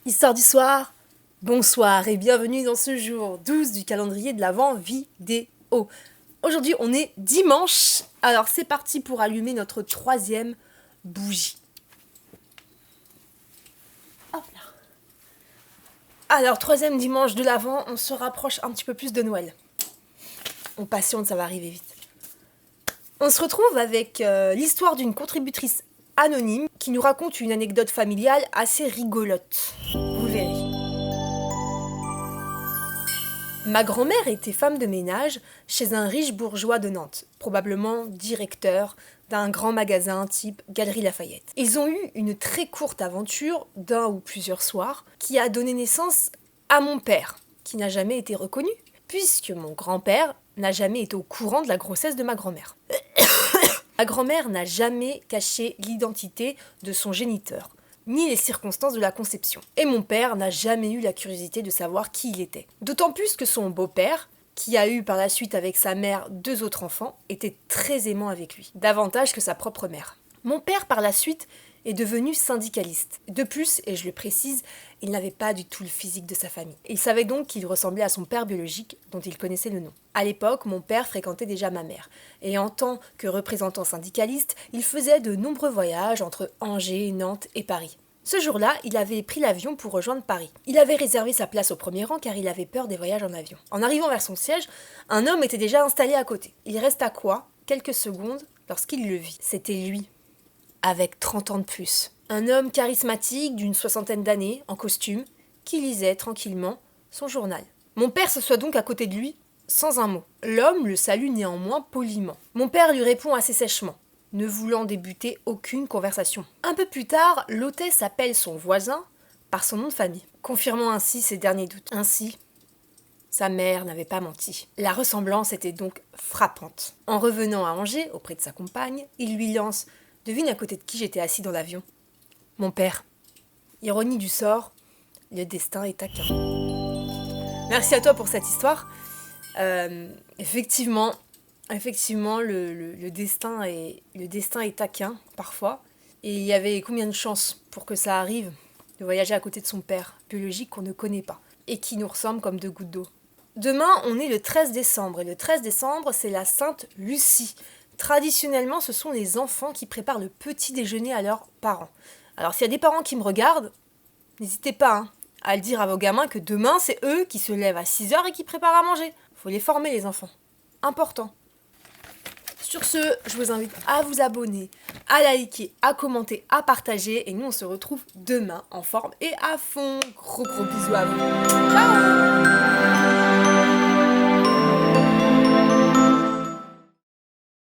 Histoire du soir, bonsoir et bienvenue dans ce jour 12 du calendrier de l'Avent vidéo. Aujourd'hui on est dimanche, alors c'est parti pour allumer notre troisième bougie. Hop là. Alors troisième dimanche de l'Avent, on se rapproche un petit peu plus de Noël. On patiente, ça va arriver vite. On se retrouve avec l'histoire d'une contributrice anonyme qui nous raconte une anecdote familiale assez rigolote. Vous verrez. Ma grand-mère était femme de ménage chez un riche bourgeois de Nantes, probablement directeur d'un grand magasin type Galeries Lafayette. Ils ont eu une très courte aventure d'un ou plusieurs soirs qui a donné naissance à mon père, qui n'a jamais été reconnu, puisque mon grand-père n'a jamais été au courant de la grossesse de ma grand-mère. Ma grand-mère n'a jamais caché l'identité de son géniteur, ni les circonstances de la conception. Et mon père n'a jamais eu la curiosité de savoir qui il était. D'autant plus que son beau-père, qui a eu par la suite avec sa mère 2 autres enfants, était très aimant avec lui, davantage que sa propre mère. Mon père, par la suite, est devenu syndicaliste. De plus, et je le précise, il n'avait pas du tout le physique de sa famille. Il savait donc qu'il ressemblait à son père biologique, dont il connaissait le nom. À l'époque, mon père fréquentait déjà ma mère, et en tant que représentant syndicaliste, il faisait de nombreux voyages entre Angers, Nantes et Paris. Ce jour-là, il avait pris l'avion pour rejoindre Paris. Il avait réservé sa place au premier rang car il avait peur des voyages en avion. En arrivant vers son siège, un homme était déjà installé à côté. Il resta quoi? Quelques secondes lorsqu'il le vit. C'était lui, avec 30 ans de plus. Un homme charismatique d'une 60aine d'années, en costume, qui lisait tranquillement son journal. Mon père s'assoit donc à côté de lui, sans un mot. L'homme le salue néanmoins poliment. Mon père lui répond assez sèchement, ne voulant débuter aucune conversation. Un peu plus tard, l'hôtesse appelle son voisin par son nom de famille, confirmant ainsi ses derniers doutes. Ainsi, sa mère n'avait pas menti. La ressemblance était donc frappante. En revenant à Angers, auprès de sa compagne, il lui lance « Devine à côté de qui j'étais assis dans l'avion ?»« Mon père. » Ironie du sort, le destin est taquin. Merci à toi pour cette histoire. Effectivement, le destin est taquin, parfois. Et il y avait combien de chances pour que ça arrive de voyager à côté de son père biologique qu'on ne connaît pas et qui nous ressemble comme 2 gouttes d'eau. Demain, on est le 13 décembre et le 13 décembre, c'est la Sainte Lucie. Traditionnellement, ce sont les enfants qui préparent le petit déjeuner à leurs parents. Alors s'il y a des parents qui me regardent, n'hésitez pas à le dire à vos gamins que demain, c'est eux qui se lèvent à 6h et qui préparent à manger. Faut les former, les enfants. Important. Sur ce, je vous invite à vous abonner, à liker, à commenter, à partager. Et nous, on se retrouve demain en forme et à fond. Gros bisous à vous. Ciao!